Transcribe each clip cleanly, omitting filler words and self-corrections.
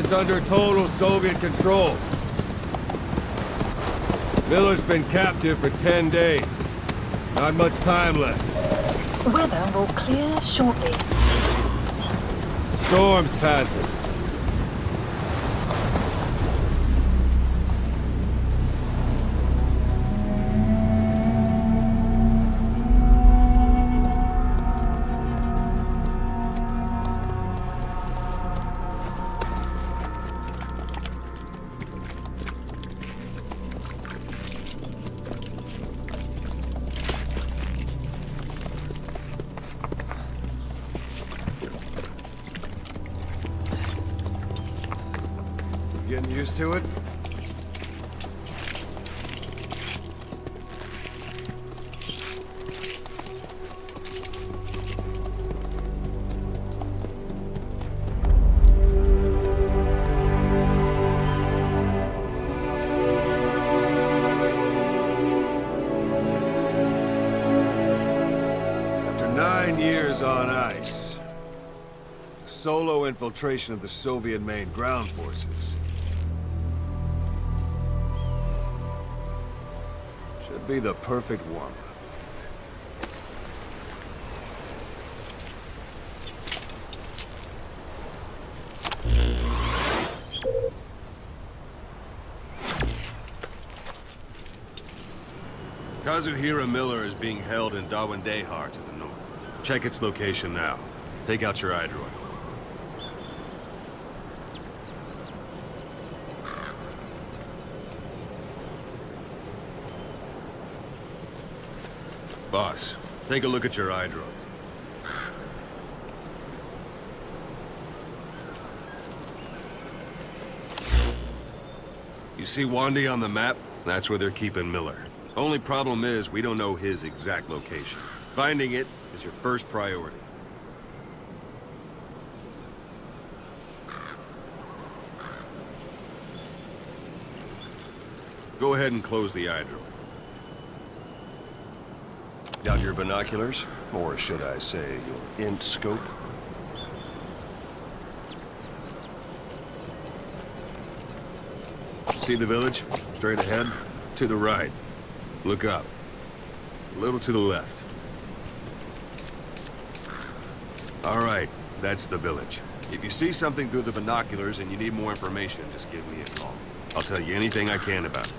It's under total Soviet control. Miller's been captive for 10 days. Not much time left. Weather will clear shortly. Storm's passing. Getting used to it? After 9 years on ice, solo infiltration of the Soviet main ground forces. Should be the perfect warm-up. Kazuhira Miller is being held in Dawandehar to the north. Check its location now. Take out your iDroid. Boss, take a look at your iDroid. You see Wandy on the map? That's where they're keeping Miller. Only problem is, we don't know his exact location. Finding it is your first priority. Go ahead and close the iDroid. Got your binoculars? Or should I say, your int scope? See the village? Straight ahead? To the right. Look up. A little to the left. All right, that's the village. If you see something through the binoculars and you need more information, just give me a call. I'll tell you anything I can about it.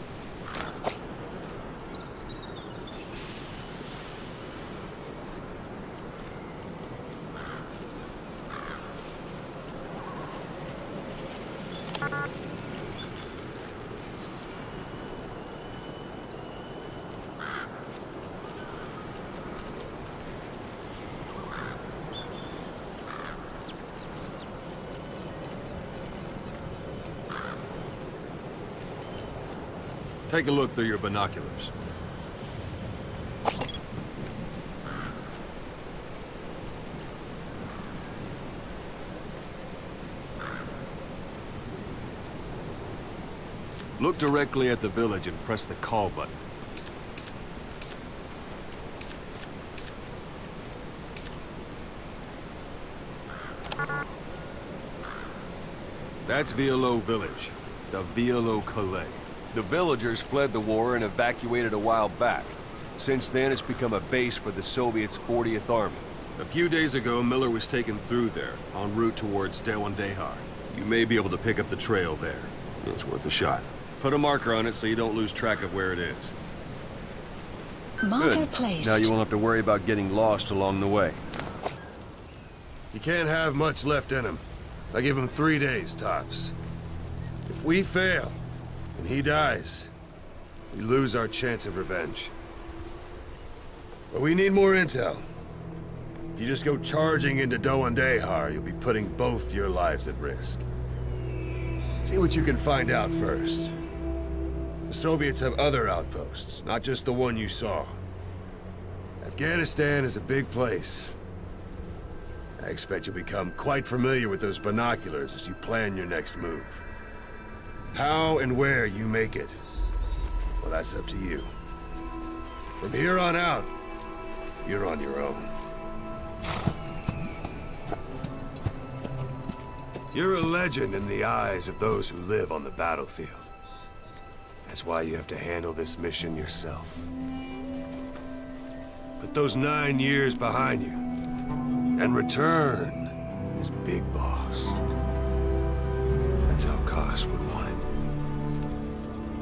Take a look through your binoculars. Look directly at the village and press the call button. That's Violo Village, the Violo Calais. The villagers fled the war and evacuated a while back. Since then, it's become a base for the Soviets' 40th Army. A few days ago, Miller was taken through there, en route towards Dawandehar. You may be able to pick up the trail there. It's worth a shot. Put a marker on it so you don't lose track of where it is. Marker Good. placed. Now you won't have to worry about getting lost along the way. You can't have much left in him. I give him 3 days, tops. If we fail, and he dies, we lose our chance of revenge. But we need more intel. If you just go charging into Dawandehar, you'll be putting both your lives at risk. See what you can find out first. The Soviets have other outposts, not just the one you saw. Afghanistan is a big place. I expect you'll become quite familiar with those binoculars as you plan your next move. How and where you make it, well, that's up to you. From here on out, you're on your own. You're a legend in the eyes of those who live on the battlefield. That's why you have to handle this mission yourself. Put those 9 years behind you, and return as Big Boss. That's how Koss would want it.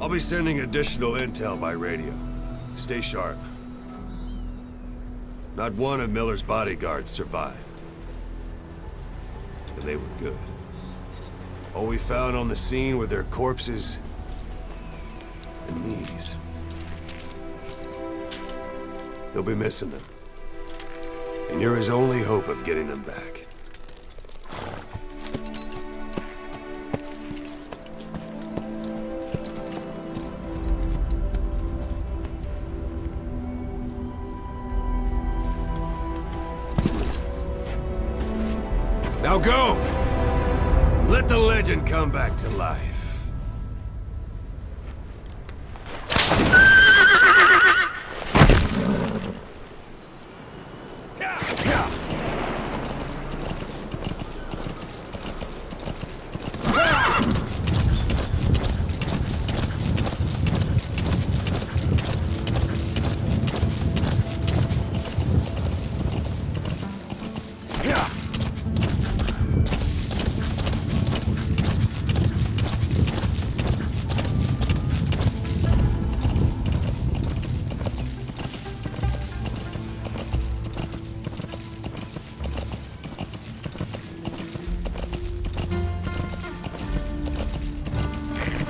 I'll be sending additional intel by radio. Stay sharp. Not one of Miller's bodyguards survived. And they were good. All we found on the scene were their corpses and knees. You'll be missing them. And you're his only hope of getting them back. Now go! Let the legend come back to life.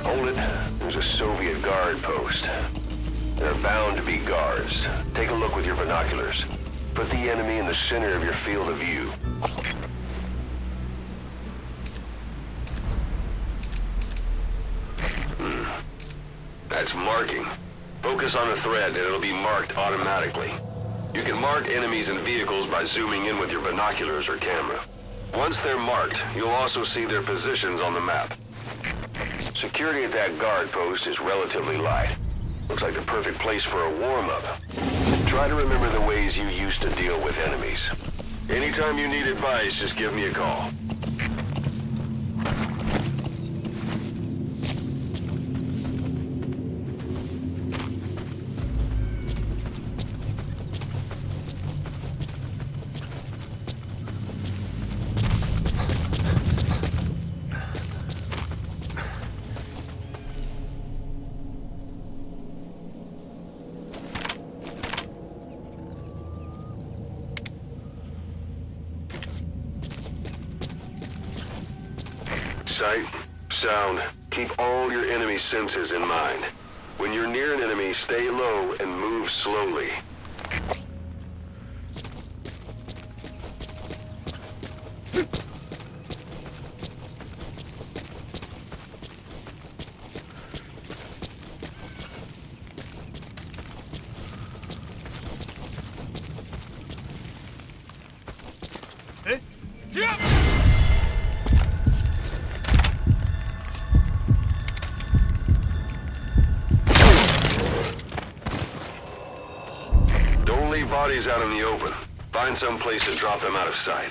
Hold it. There's a Soviet guard post. There are bound to be guards. Take a look with your binoculars. Put the enemy in the center of your field of view. That's marking. Focus on the thread and it'll be marked automatically. You can mark enemies and vehicles by zooming in with your binoculars or camera. Once they're marked, you'll also see their positions on the map. Security at that guard post is relatively light. Looks like the perfect place for a warm-up. Try to remember the ways you used to deal with enemies. Anytime you need advice, just give me a call. Sight, sound, keep all your enemy senses in mind. When you're near an enemy, stay low and move slowly. Don't leave bodies out in the open. Find some place to drop them out of sight.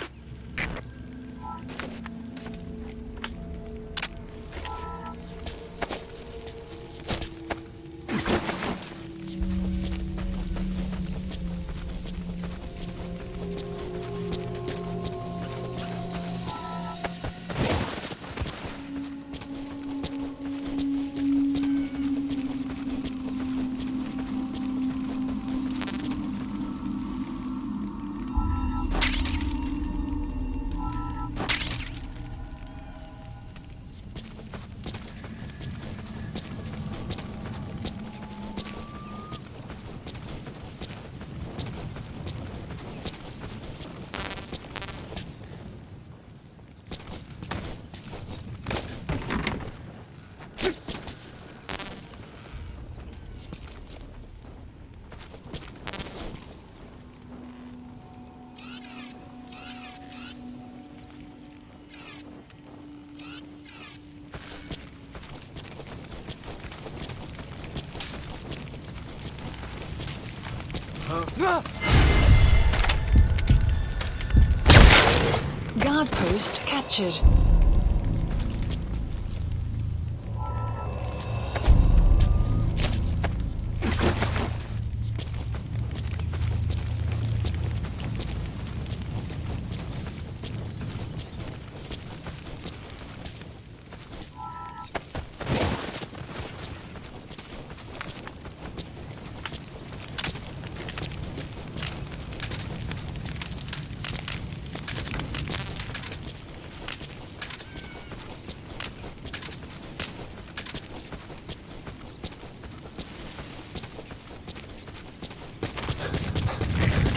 Guard post captured.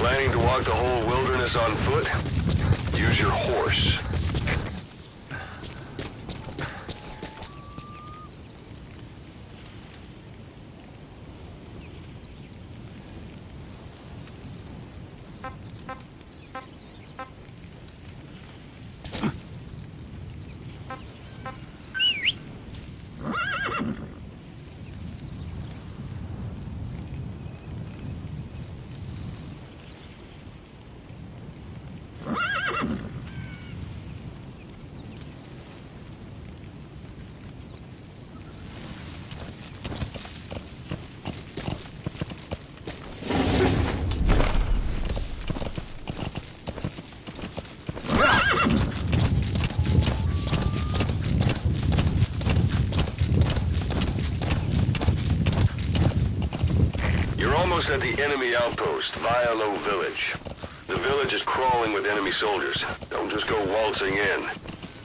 Planning to walk the whole wilderness on foot? Use your horse. You're almost at the enemy outpost, Vialo Village. The village is crawling with enemy soldiers. Don't just go waltzing in.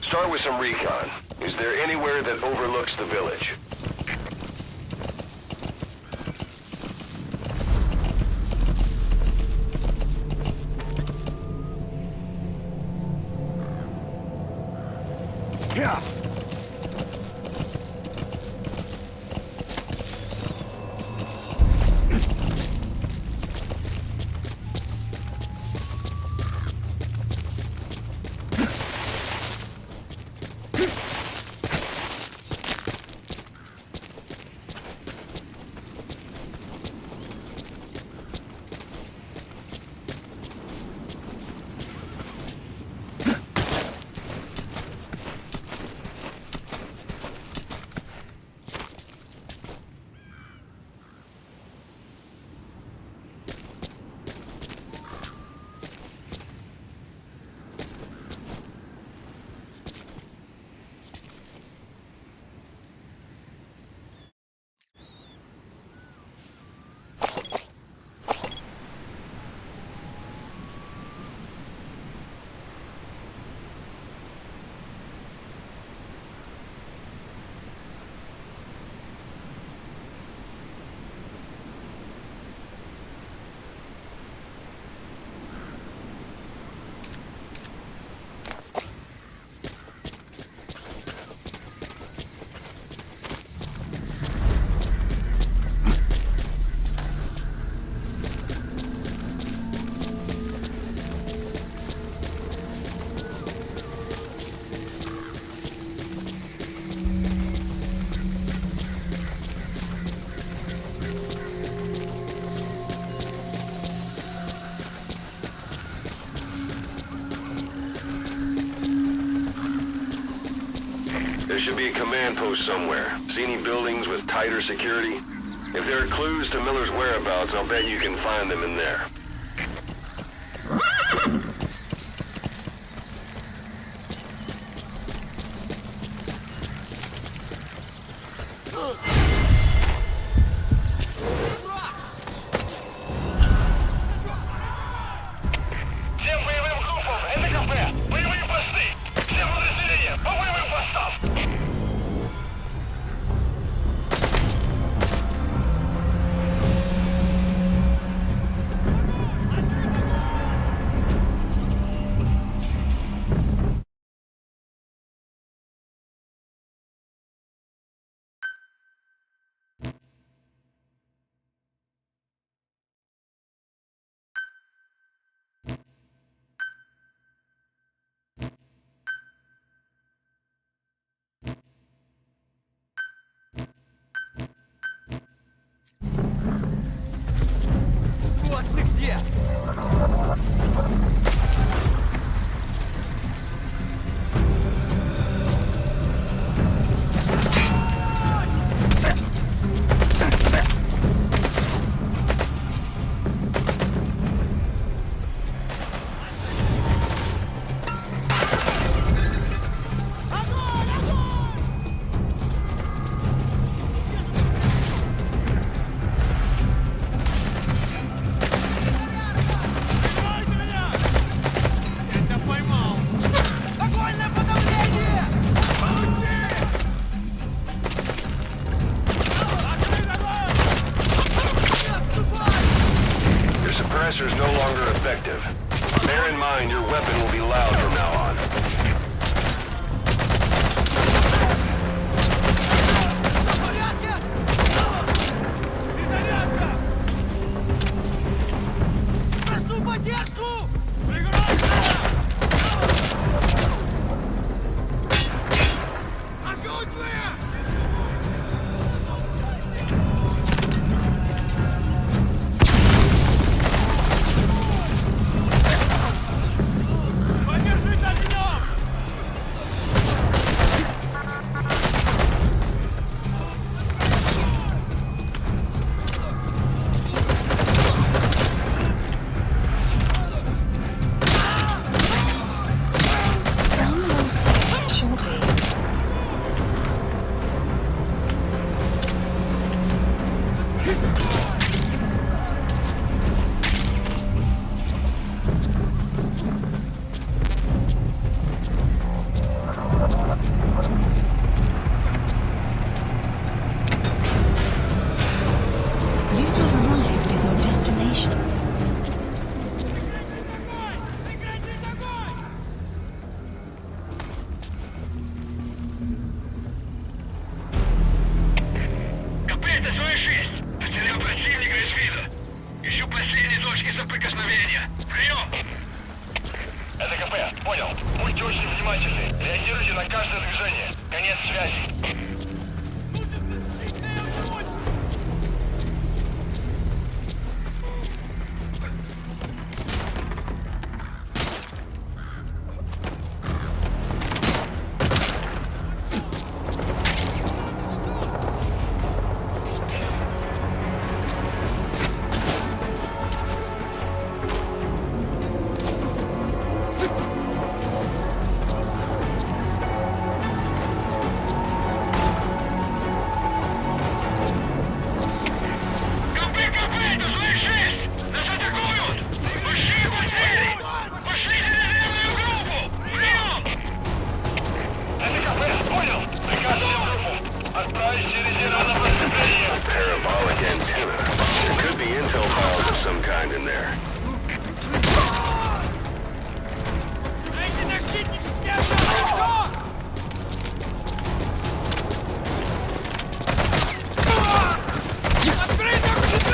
Start with some recon. Is there anywhere that overlooks the village? Yeah. There should be a command post somewhere. See any buildings with tighter security? If there are clues to Miller's whereabouts, I'll bet you can find them in there. Всем боевым группам, это КП! Боевые посты! Всем подразделениям, по боевым постам! Вот ты где! suppressor's no longer effective. Bear in mind your weapon will be loud from now on. Прошу поддержку! Поддержите огнем! Some will see shortly. You have arrived at your destination. КП-106! Потерял противника из вида. Ищу последние точки соприкосновения. Прием! Это КП, понял. Будьте очень внимательны. Реагируйте на каждое движение. Конец связи. Parabolic antenna. There could be intel files of some kind in there. Эти защитники держат хорошо! Открыть огонь!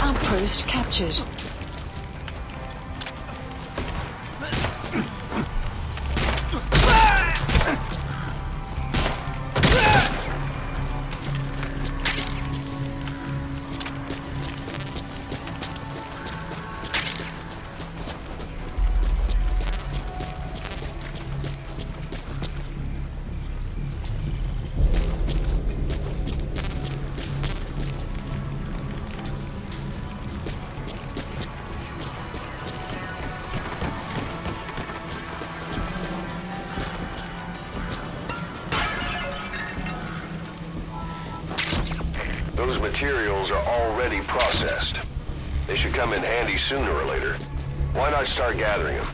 Outpost captured. Those materials are already processed. They should come in handy sooner or later. Why not start gathering them?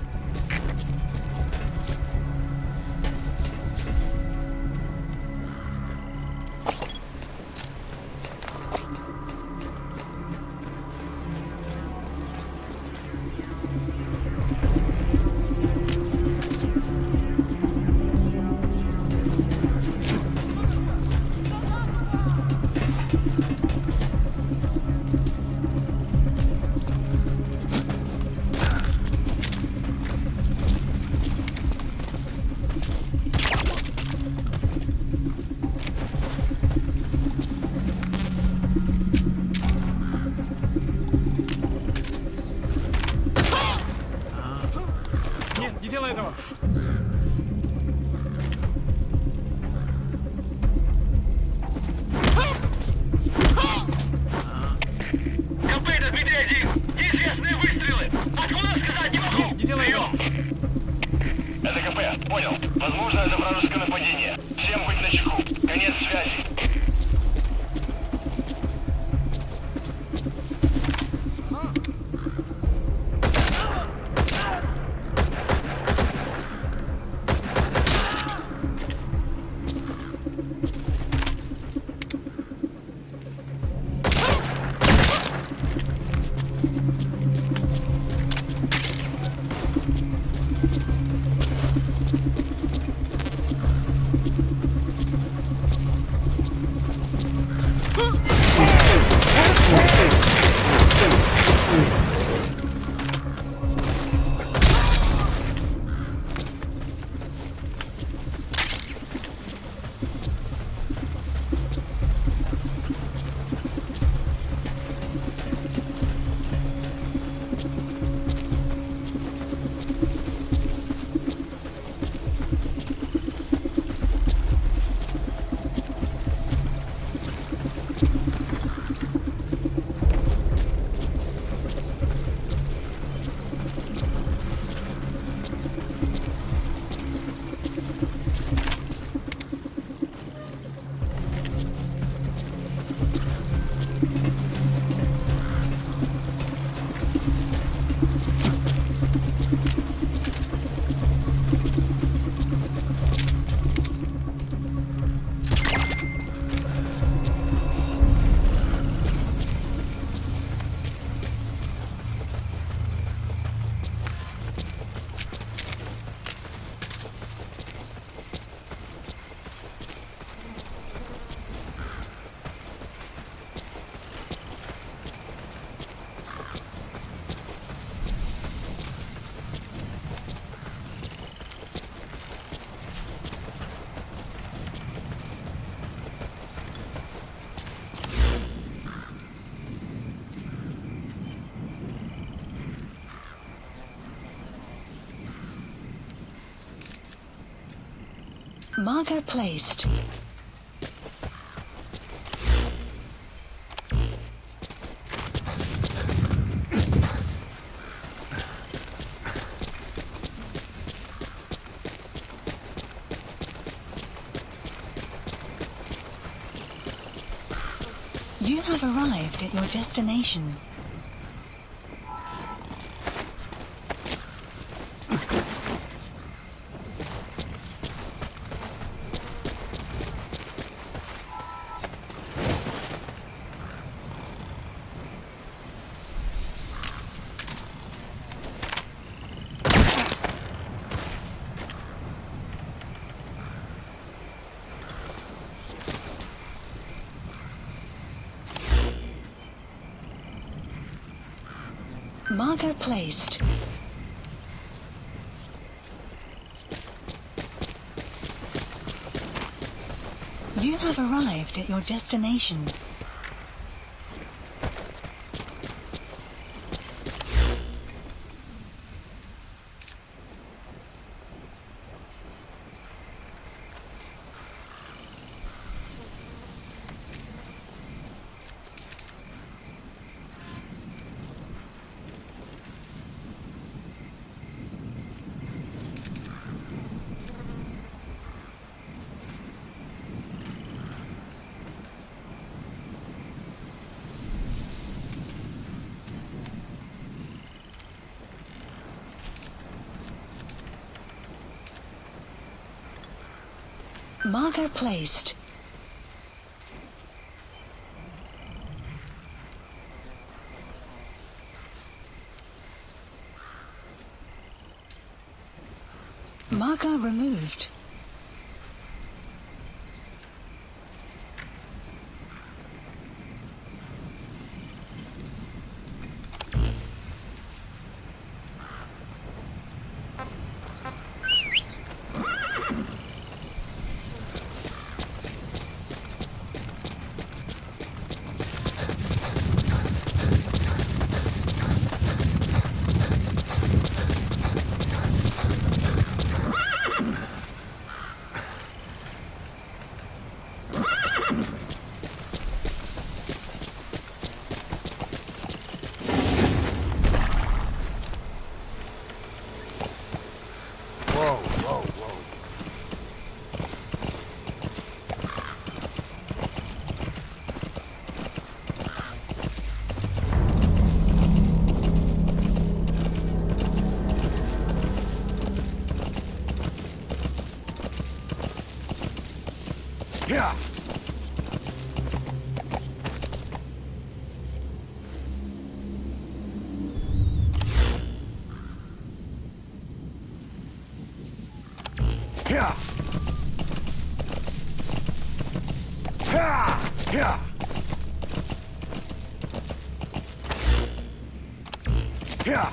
Marker placed. You have arrived at your destination. Marker placed. You have arrived at your destination. Marker placed. Marker removed. Yeah. Yeah. Yeah. Yeah. Yeah.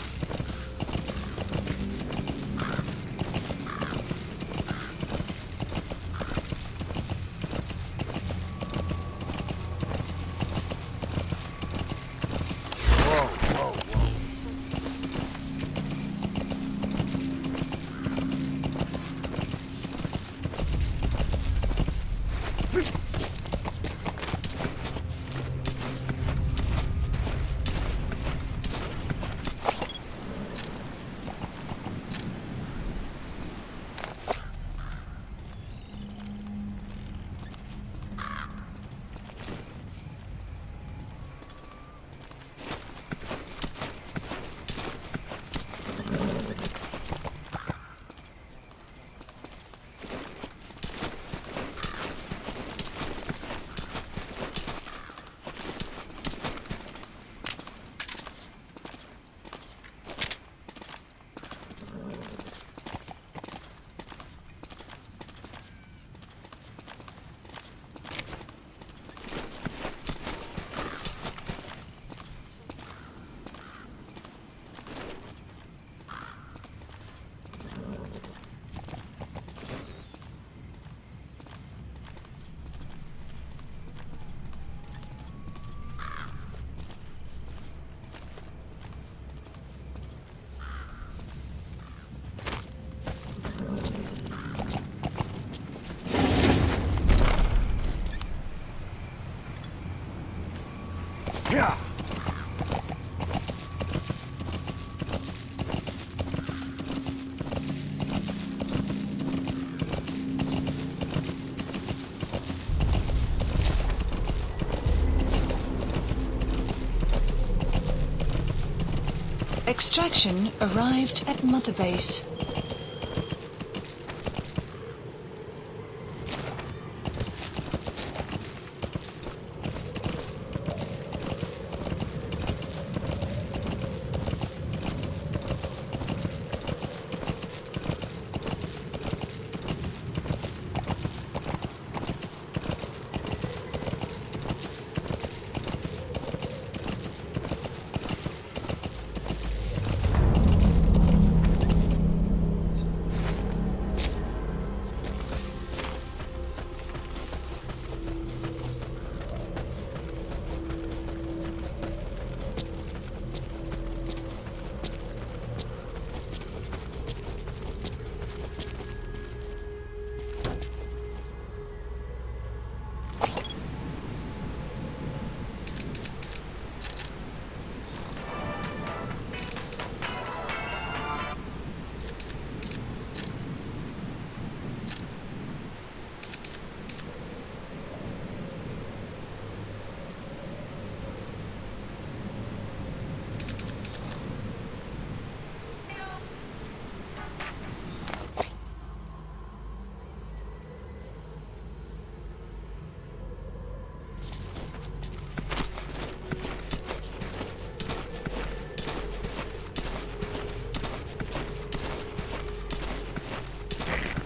Extraction arrived at Mother Base.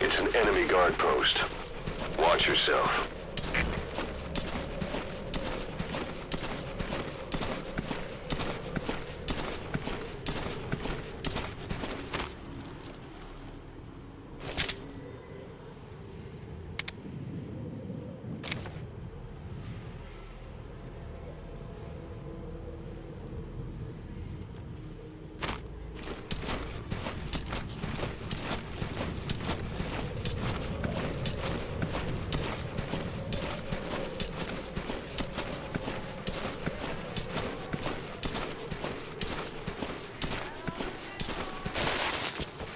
It's an enemy guard post. Watch yourself.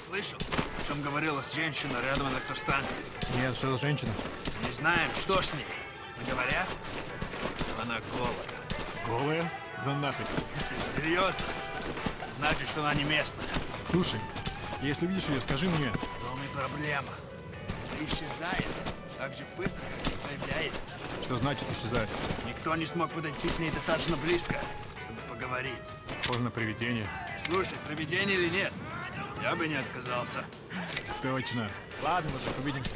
Слышал, о чем говорила женщина рядом от электростанции? Нет, что за женщина? Не знаем, что с ней. Но говорят, что она голая. Голая? Да нафиг. Серьезно? Значит, что она не местная. Слушай, если видишь ее, скажи мне. Но не проблема. Исчезает так же быстро, как и появляется. Что значит исчезает? Никто не смог подойти к ней достаточно близко, чтобы поговорить. Похоже на привидение. Слушай, привидение или нет, я бы не отказался. Точно. Ладно, мужик, увидимся.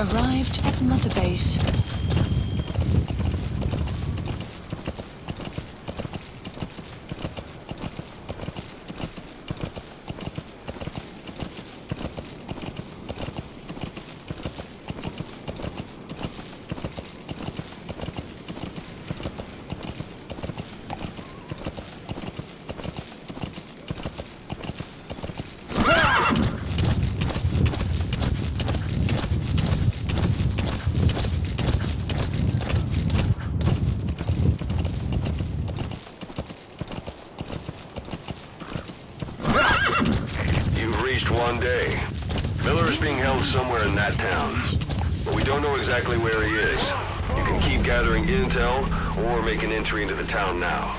arrived at Mother Base. You've reached one day. Miller is being held somewhere in that town, but we don't know exactly where he is. You can keep gathering intel or make an entry into the town now.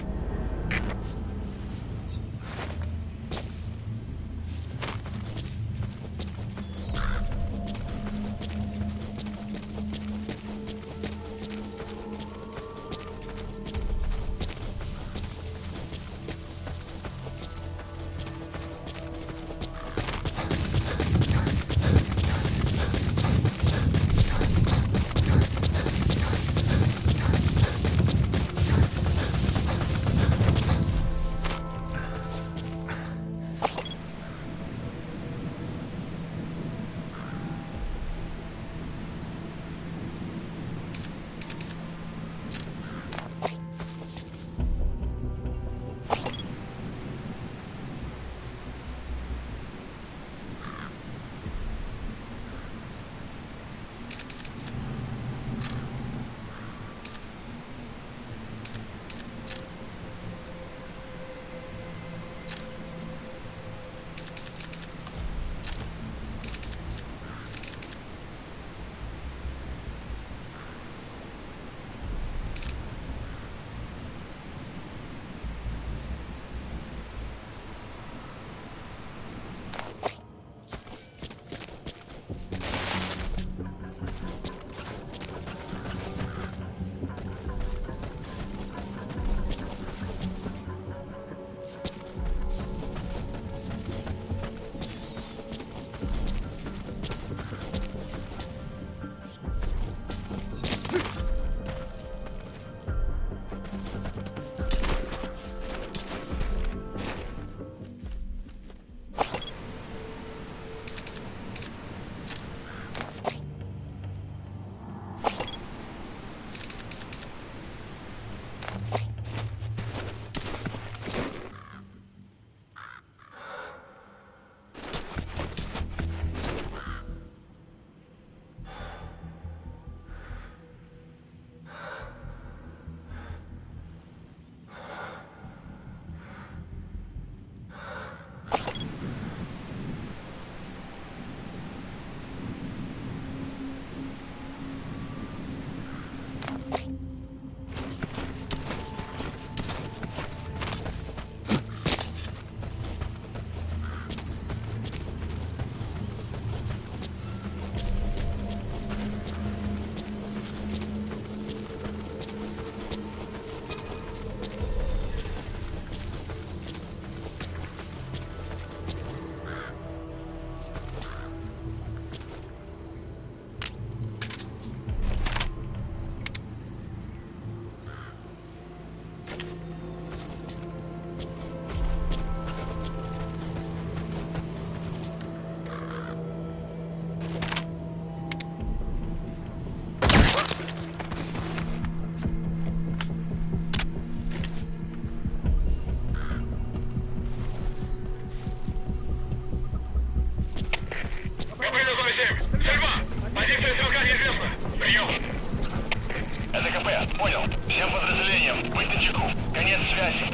Понял. Всем подразделениям. Быть начеку. Конец связи.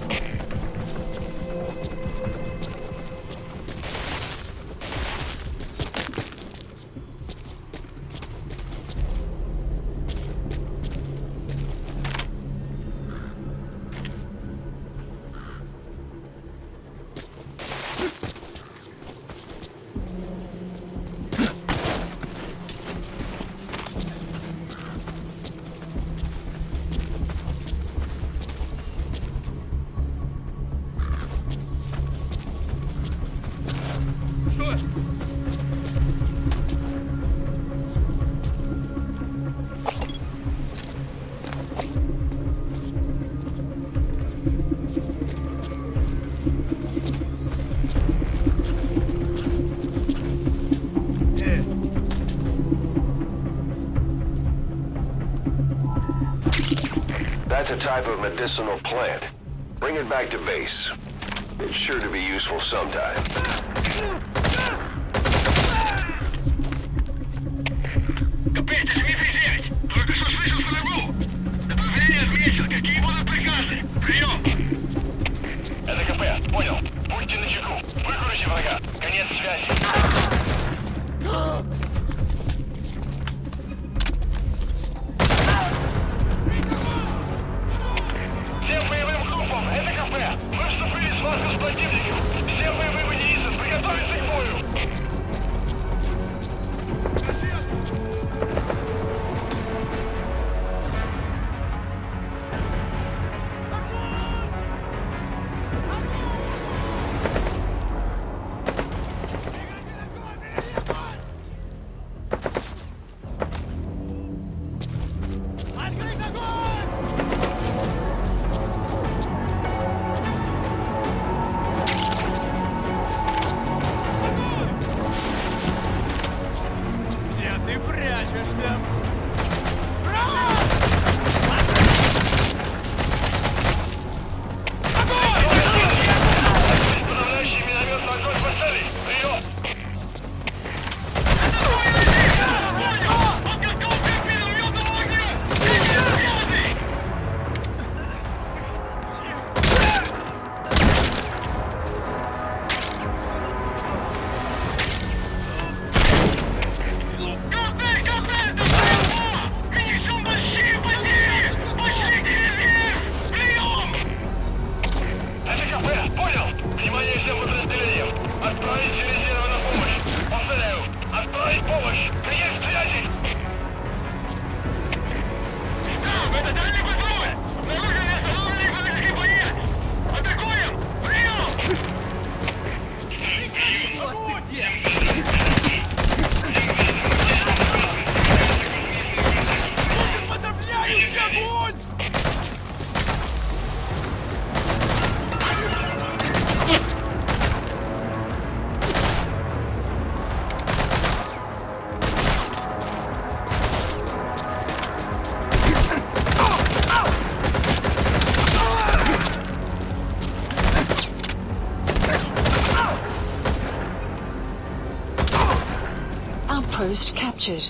That's a type of medicinal plant. Bring it back to base. It's sure to be useful sometime. Капец, 839! Только что слышал ФНГУ! Направление отметил. Какие будут приказы? Прием! Это КП. Понял. Будьте начеку. Выкурите врага. Конец связи. Всем боевым группам! Это КП! Мы вступили в схватку с противником! Всем боевым единицам приготовиться к бою! Открыть огонь! Где ты прячешься? Подавляющий минометный огонь по цели! Прием! Понял! Внимание всем подразделениям! Отправить все резервы на помощь! Повторяю! Отправить помощь! Конец связи! Штаб, это дальний патруль! Снаружи не остановленный вражеский боец! Атакуем! Прием! Подавляющий огонь! Outpost captured.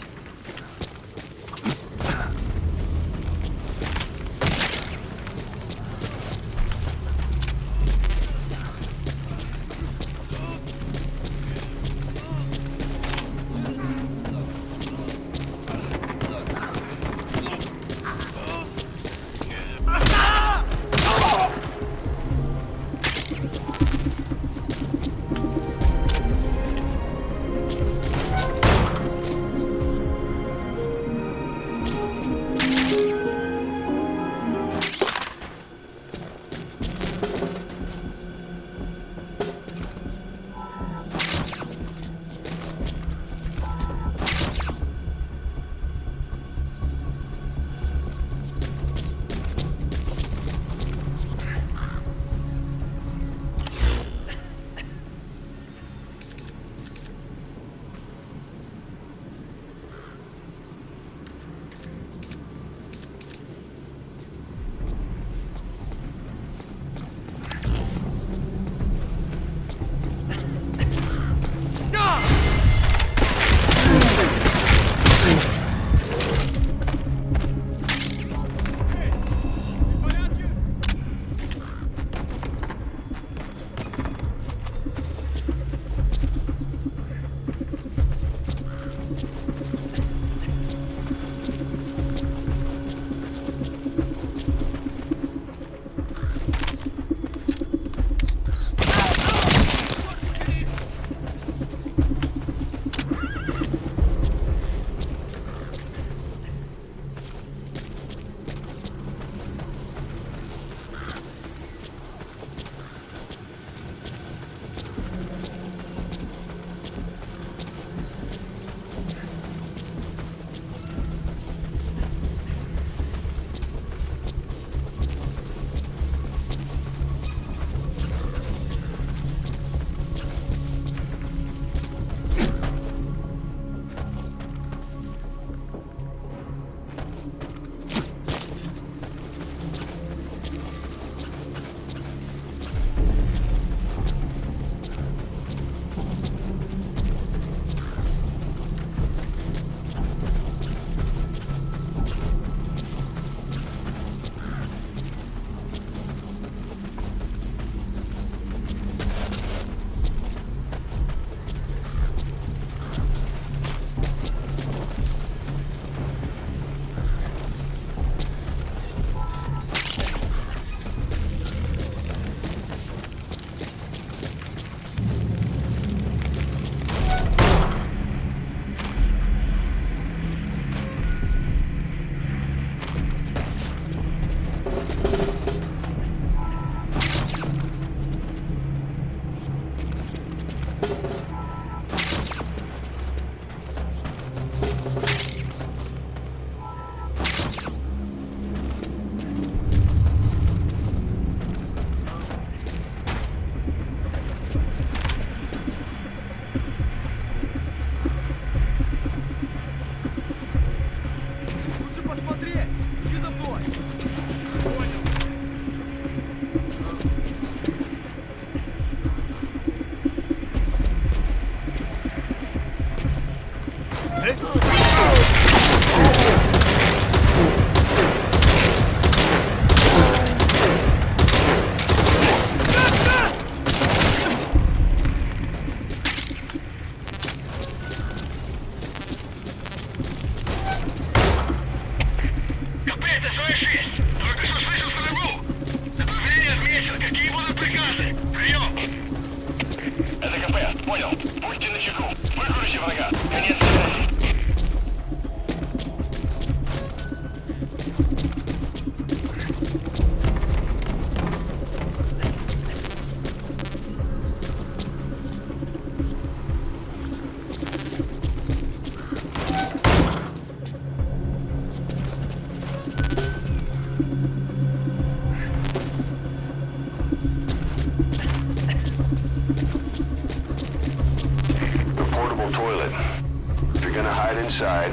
mine inside.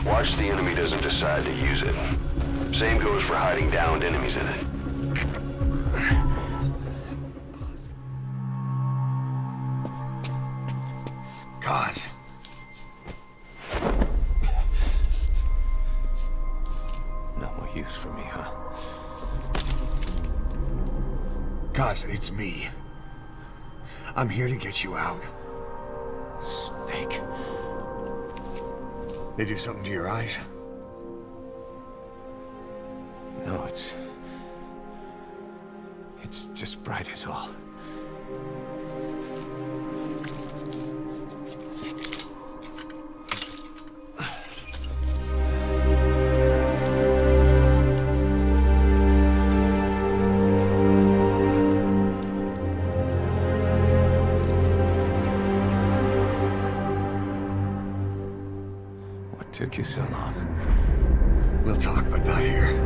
Watch the enemy doesn't decide to use it. Same goes for hiding downed enemies in it. God. No more use for me, huh? Cause it's me. I'm here to get you out. Snake. They do something to your eyes? No, it's just bright as all. What took you so long? We'll talk, but not here.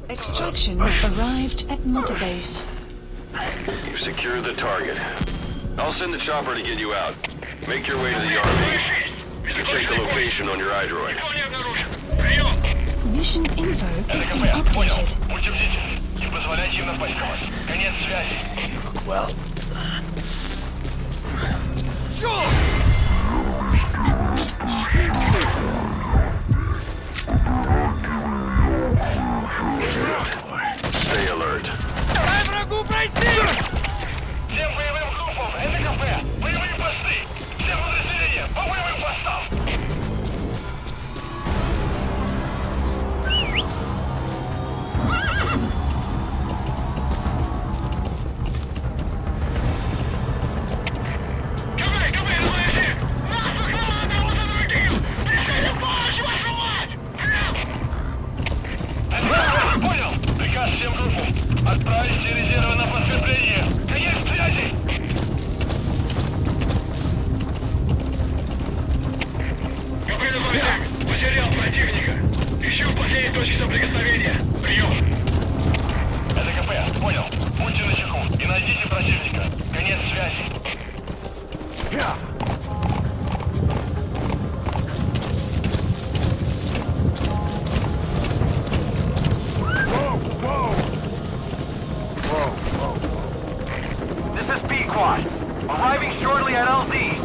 Extraction arrived at Mother Base. You've secured the target. I'll send the chopper to get you out. Make your way to the RV. You can check the location on your iDroid. Никого не обнаружен. Прием! Mission info has been КП, понял. updated. Будьте бдительны. Не позволяйте им напасть на вас. Конец связи. Well, Stay alert. Дай врагу пройти! Всем боевым группам, это КП. Боевые посты. Все подразделения по боевым постам. КП, разложи! Наша команда возобновил! Пришли помощь, вашу мать! Это понял! Приказ всем группам. Отправить все резервы на подкрепление. Конец связи! КП разложи! Потерял противника. Ищу последние точки соприкосновения. Прием! Это КП, понял. Будьте начеку и найдите противника. Конец связи. This is B-Quad. Arriving shortly at LZ.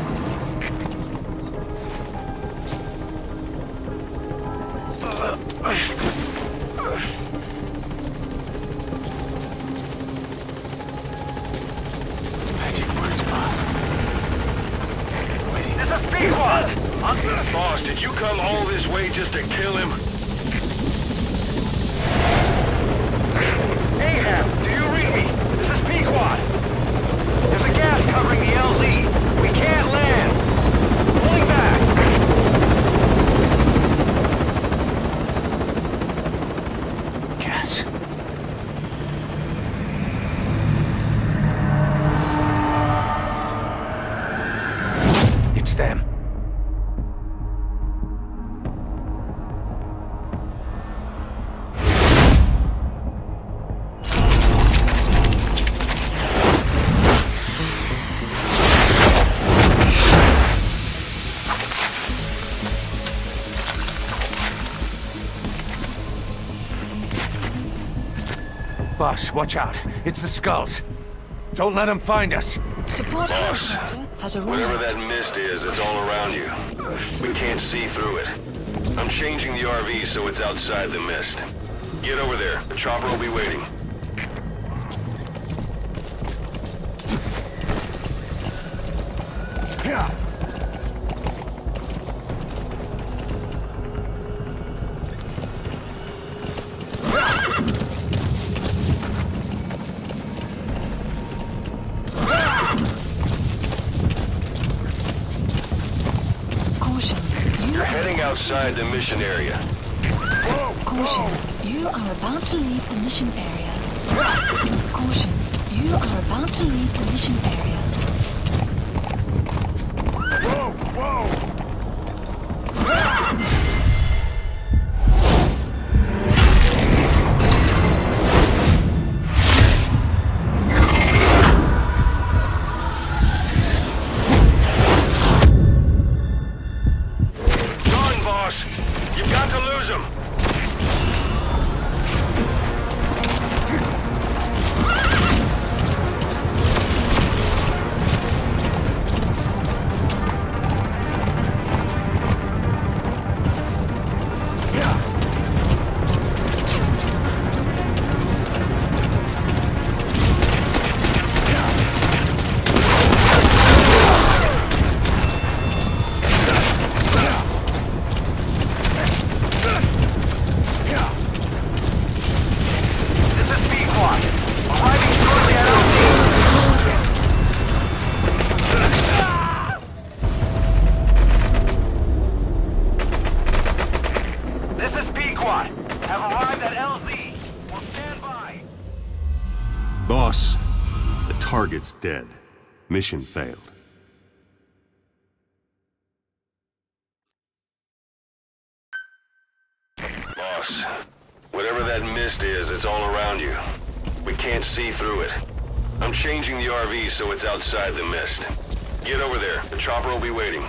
magic words, boss. This is B-Quad. Boss, did you come all this way just to kill him? Ahab, do you read me? This is P-Quad. There's a gas covering the LZ. We can't land. Pulling back. Gas. It's them. Boss, watch out. It's the skulls. Don't let them find us. Support Boss, helicopter has whatever arrived. that mist is, it's all around you. We can't see through it. I'm changing the RV so it's outside the mist. Get over there. The chopper will be waiting. Caution, You're heading outside the mission area. caution, you are about to leave the mission area. Caution, you are about to leave the mission area. dead. Mission failed. Boss, whatever that mist is, it's all around you. We can't see through it. I'm changing the RV so it's outside the mist. Get over there. The chopper will be waiting.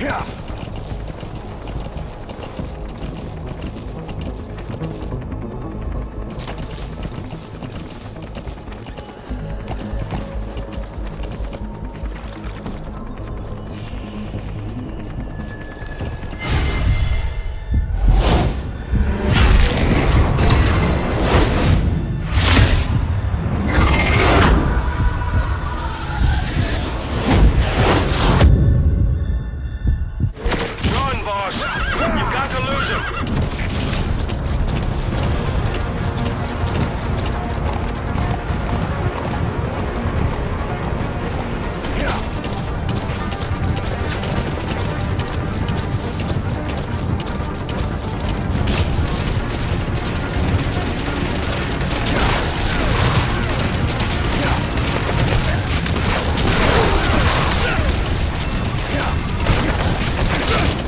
Yeah. Run, boss! You've got to lose him!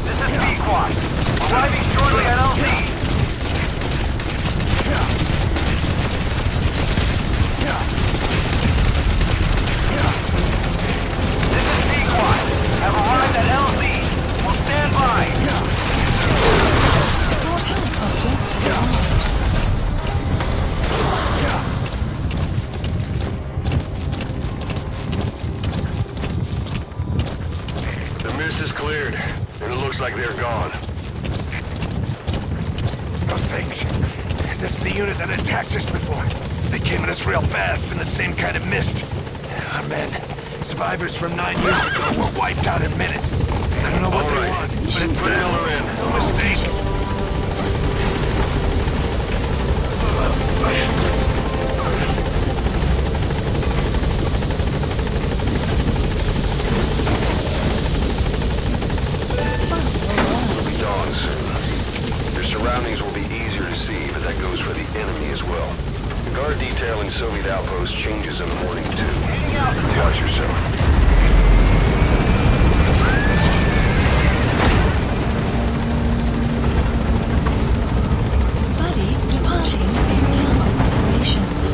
This is Pequod. Arriving shortly at LZ. This is Pequod. Have arrived at LZ. We'll stand by. Support helicopter has arrived. The mist is cleared, and it looks like they're gone. Those things. That's the unit that attacked us before. They came at us real fast in the same kind of mist. Our men, survivors from 9 years ago, were wiped out in minutes. I don't know what they want, but it's Put them. Miller in. No mistake. Dawn soon. Your surroundings will be easier to see, but that goes for the enemy as well. The guard detail in Soviet outposts changes in the morning, too. Watch yourself. Buddy departing area of operations.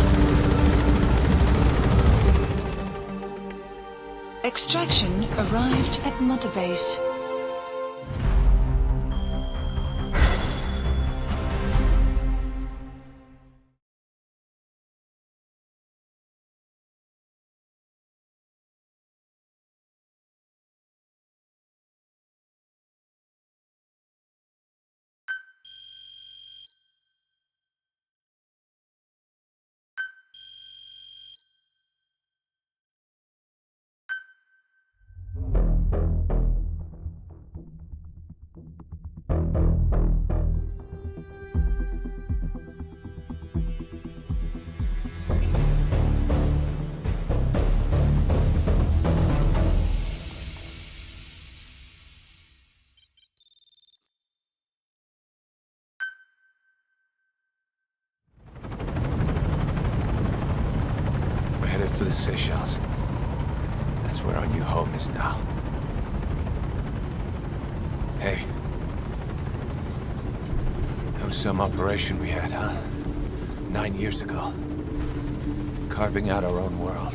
Extraction arrived at Mother Base. We're headed for the Seychelles. That's where our new home is now. Hey. That was some operation we had, huh? 9 years ago. Carving out our own world.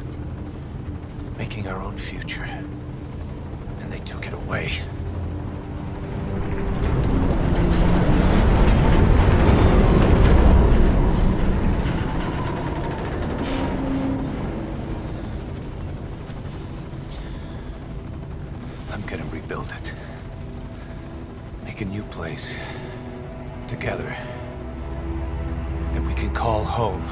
Making our own future. And they took it away. I'm gonna rebuild it. Make a new place. Together. That we can call home.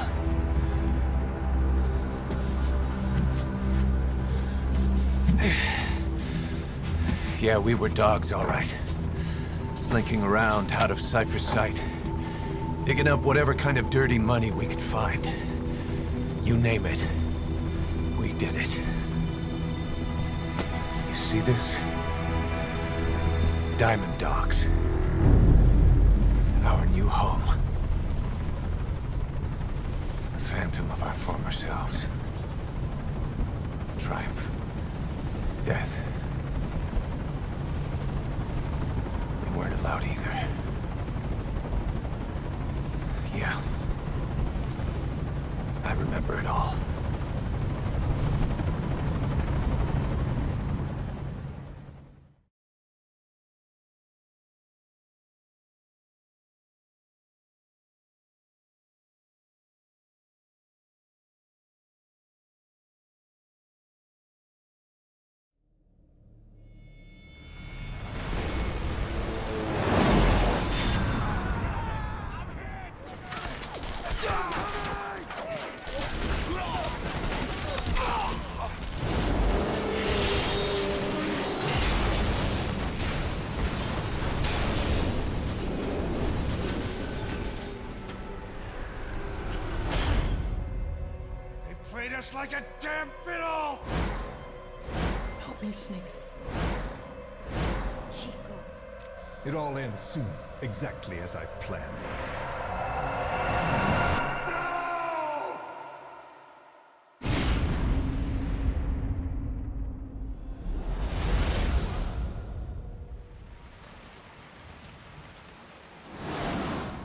Yeah, we were dogs, all right. Slinking around out of Cypher's sight. Digging up whatever kind of dirty money we could find. You name it. We did it. You see this? Diamond Dogs. Our new home. A phantom of our former selves. Triumph. Death. We weren't allowed either. Yeah. I remember it all. Played us like a damn fiddle! Help me, Snake. Chico. It all ends soon, exactly as I've planned.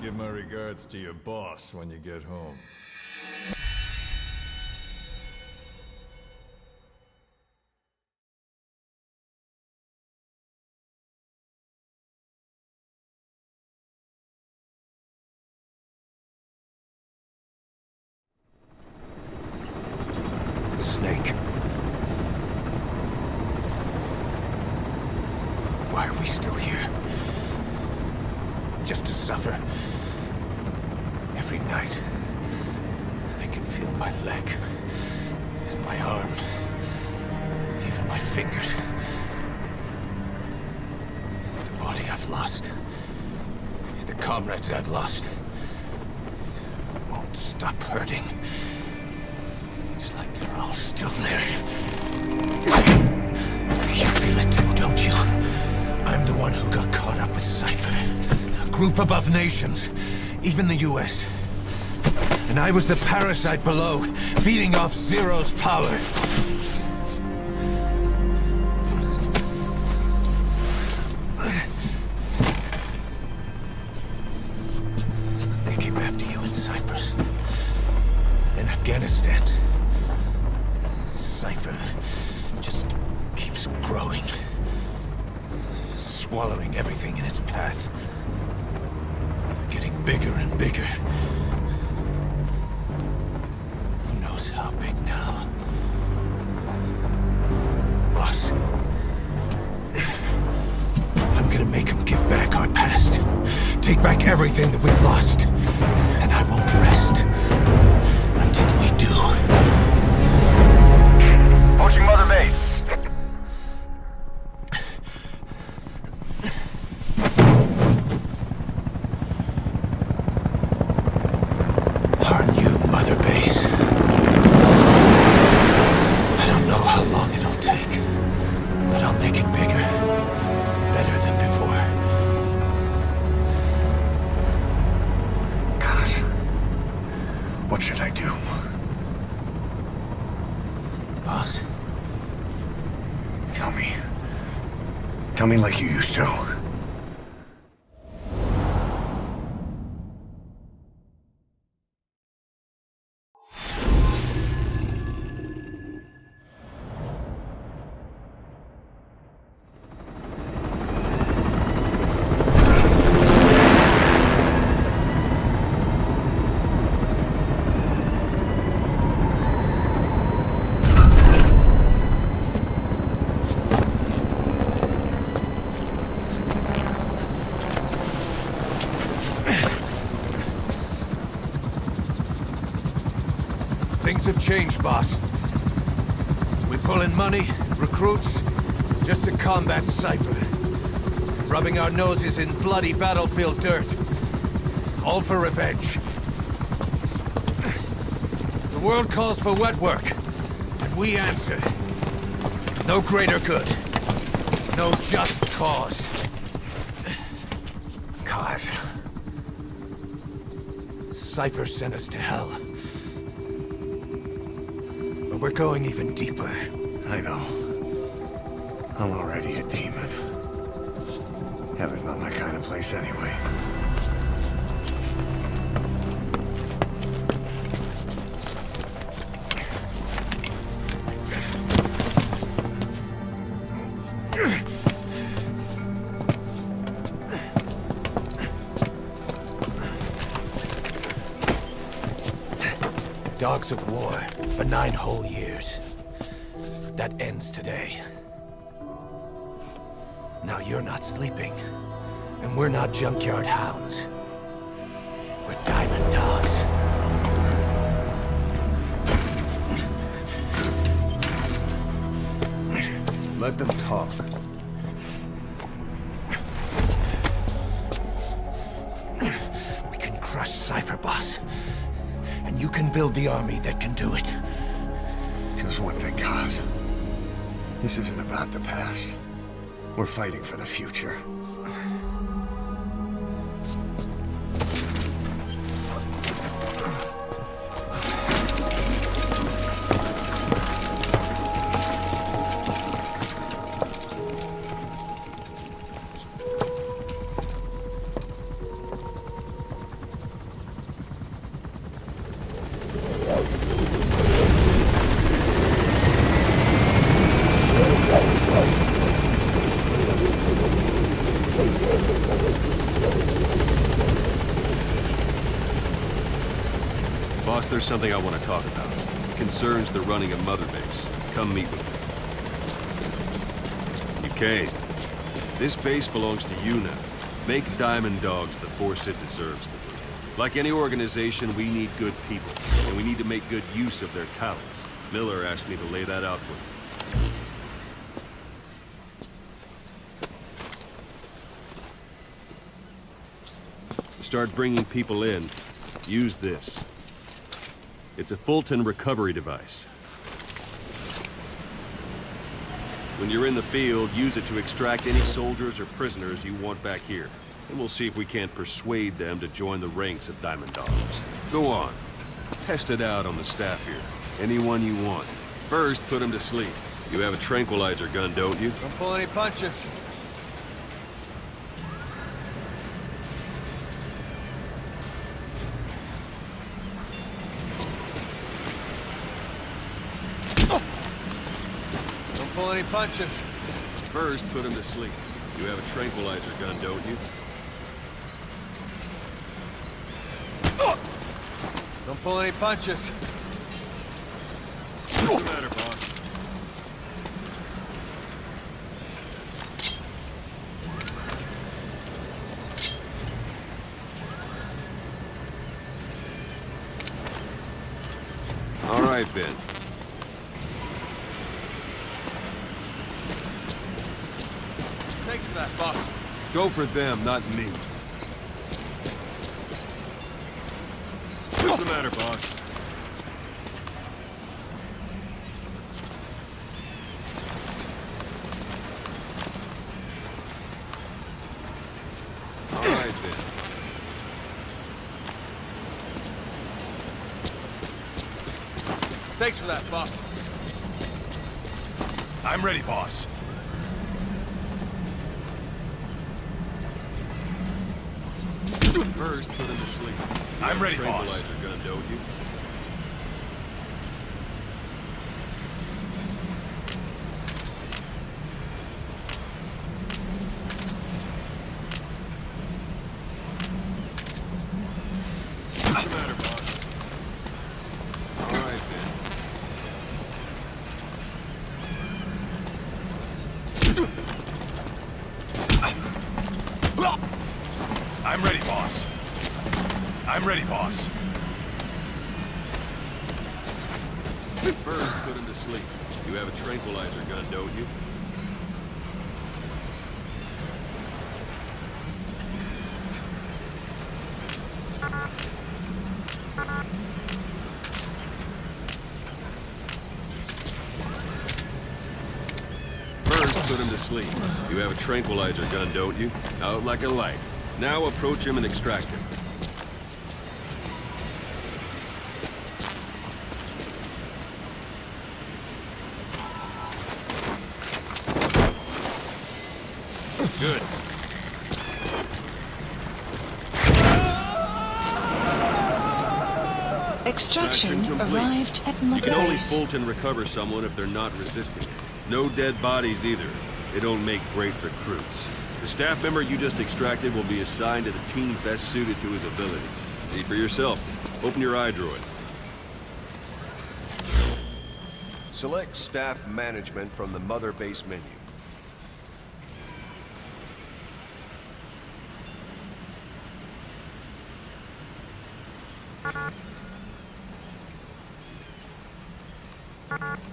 Give my regards to your boss when you get home. Snake. Why are we still here? Just to suffer. Every night, I can feel my leg, and my arm, even my fingers. The body I've lost, the comrades I've lost, won't stop hurting. It's like they're all still there. You feel it too, don't you? I'm the one who got caught up with Cypher. A group above nations, even the US. And I was the parasite below, feeding off Zero's power. They came after you in Cyprus. Then Afghanistan. Cypher just keeps growing. Swallowing everything in its path. Getting bigger and bigger. Who knows how big now? Boss. I'm gonna make him give back our past. Take back everything that we've lost. And I won't rest until we do. Approaching Mother Base. Our new Mother Base. I don't know how long it'll take, but I'll make it bigger. Better than before. God. What should I do? Boss? Tell me. Tell me like you used to. Things have changed, boss. We pull in money, recruits, just to combat Cypher. Rubbing our noses in bloody battlefield dirt. all for revenge. The world calls for wet work, and we answer. No greater good. No just cause. Cause. Cypher sent us to hell. But we're going even deeper. I know. I'm already a demon. Heaven's not my kind of place anyway. Dogs of war for 9 whole years. That ends today. Now you're not sleeping, and we're not junkyard hounds. We're diamond dogs. Let them talk. We can crush Cypher, boss. And you can build the army that can do it. Just one thing, Kaz. This isn't about the past. We're fighting for the future. Boss, there's something I want to talk about. It concerns the running of Mother Base. Come meet with me. You came. This base belongs to you now. Make Diamond Dogs the force it deserves to be. Like any organization, we need good people, and we need to make good use of their talents. Miller asked me to lay that out for you. To start bringing people in, use this. It's a Fulton recovery device. When you're in the field, use it to extract any soldiers or prisoners you want back here. And we'll see if we can't persuade them to join the ranks of Diamond Dogs. Go on. Test it out on the staff here. Anyone you want. First, put them to sleep. You have a tranquilizer gun, don't you? Don't pull any punches. Don't pull any punches. First, put him to sleep. You have a tranquilizer gun, don't you? Don't pull any punches. What's the matter, boss? All right, Ben. Thanks for that, boss. Go for them, not me. What's the matter, boss? All right, Ben. Thanks for that, boss. I'm ready, boss. First, put him to sleep. You I'm have a ready, boss. tranquilizer gun, don't you? What's the matter, boss? All right, I'm ready, boss. I'm ready, boss. First, put him to sleep. You have a tranquilizer gun, don't you? put him to sleep. You have a tranquilizer gun, don't you? Out like a light. Now approach him and extract him. Good. Extraction complete. arrived at You Mother can only Base. Fulton recover someone if they're not resisting it. No dead bodies either. They don't make great recruits. The staff member you just extracted will be assigned to the team best suited to his abilities. See for yourself. Open your iDroid. Select Staff Management from the Mother Base menu.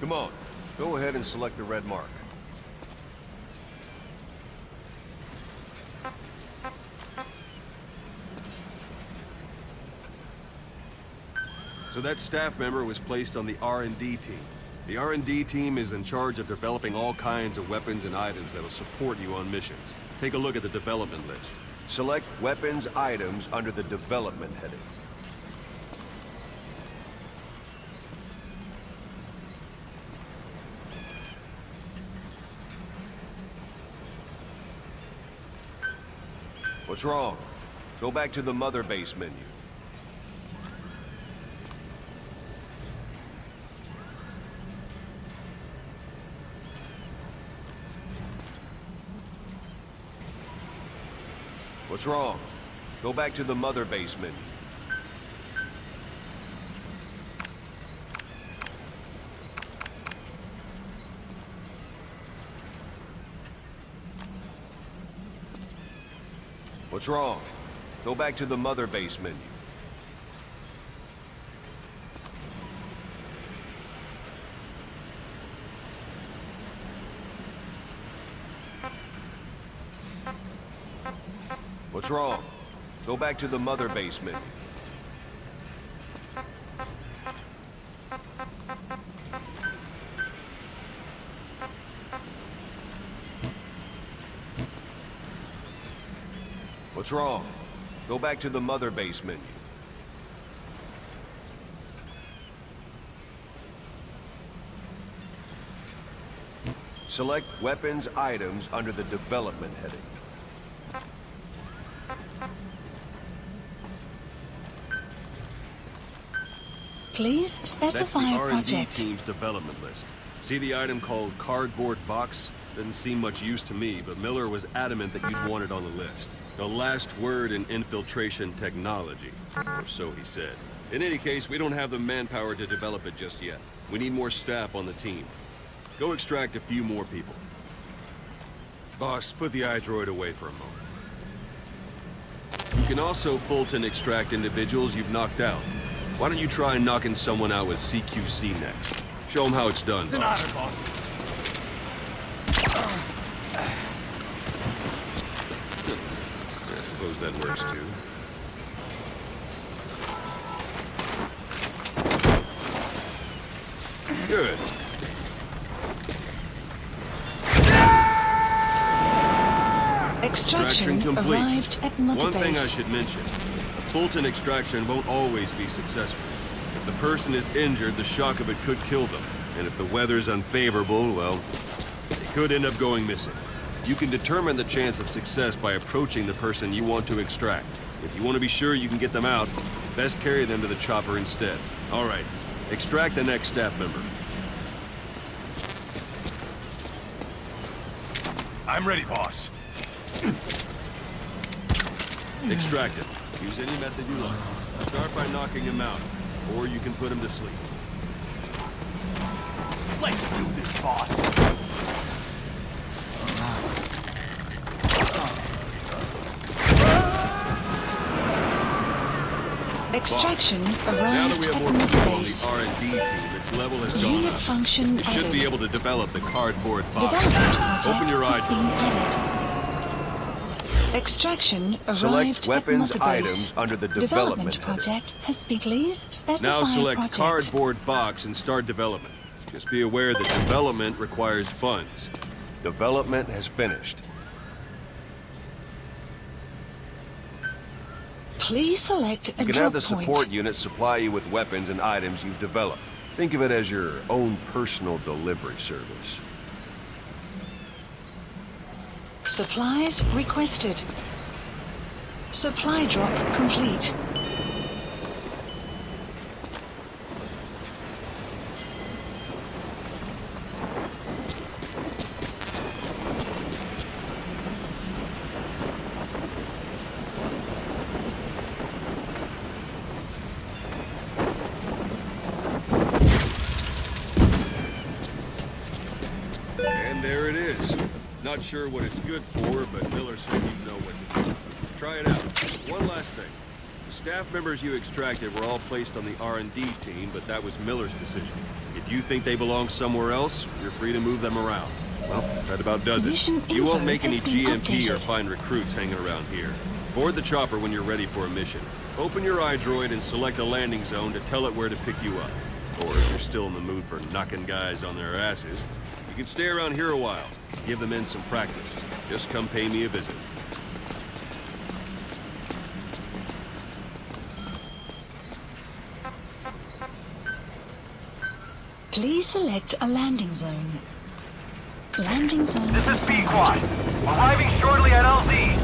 Come on, go ahead and select the red mark. So that staff member was placed on the R&D team. The R&D team is in charge of developing all kinds of weapons and items that'll support you on missions. Take a look at the development list. Select weapons items under the development heading. What's wrong? Go back to the Mother Base menu. What's wrong? Go back to the Mother Base menu. What's wrong? Go back to the Mother Base menu. What's wrong? Go back to the Mother Base menu. What's wrong? Go back to the Mother Base menu. Select Weapons Items under the Development heading. Please That's the specify a R&D project. team's development list. See the item called Cardboard Box? Didn't seem much use to me, but Miller was adamant that you'd want it on the list. The last word in infiltration technology, or so he said. In any case, we don't have the manpower to develop it just yet. We need more staff on the team. Go extract a few more people. Boss, put the iDroid away for a moment. You can also Fulton extract individuals you've knocked out. Why don't you try knocking someone out with CQC next? Show them how it's done, It's an boss. honor, boss. I suppose that works too. Good. Extraction complete. arrived at Mother One thing I Base. should mention. A Fulton extraction won't always be successful. If the person is injured, the shock of it could kill them. And if the weather's unfavorable, well, they could end up going missing. You can determine the chance of success by approaching the person you want to extract. If you want to be sure you can get them out, best carry them to the chopper instead. All right, extract the next staff member. I'm ready, boss. Extract him. Use any method you like. Start by knocking him out, or you can put him to sleep. Let's do this, boss. Extraction Now that arrived we have at more Mother people on Base. the R&D team, its level has gone Unit up. function You should added. be able to develop the cardboard box. Development project Open your has been iDroid. added. Extraction arrived Select weapons at Mother Base. items under the development heading. project has been. Please specify Now a select project. cardboard box and start development. Just be aware that development requires funds. Development has finished. Please select a You can drop have the point. support unit supply you with weapons and items you've developed. Think of it as your own personal delivery service. Supplies requested. Supply drop complete. And there it is. Not sure what it's good for, but Miller said you know what to do. Try it out. One last thing. The staff members you extracted were all placed on the R&D team, but that was Miller's decision. If you think they belong somewhere else, you're free to move them around. Well, that about does it. Mission You won't info make any has been GMP or updated. find recruits hanging around here. Board the chopper when you're ready for a mission. Open your iDroid and select a landing zone to tell it where to pick you up. Or if you're still in the mood for knocking guys on their asses, you can stay around here a while. Give the men some practice. Just come pay me a visit. Please select a landing zone. Landing zone. This is B-Quad. Arriving shortly at LZ.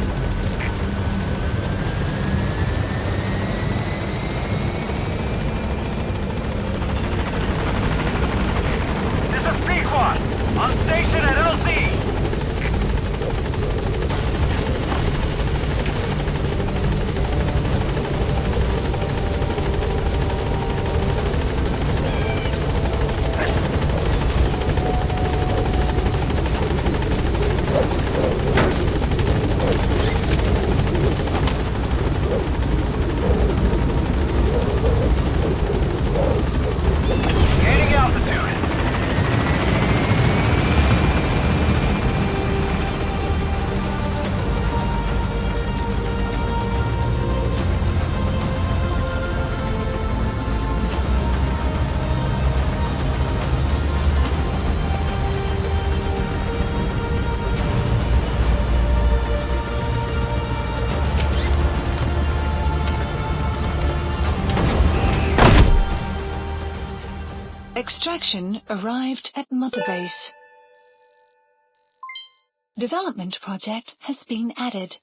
This is B-Quad. On station at LZ. Gaining altitude. Extraction arrived at Mother Base. Development project has been added.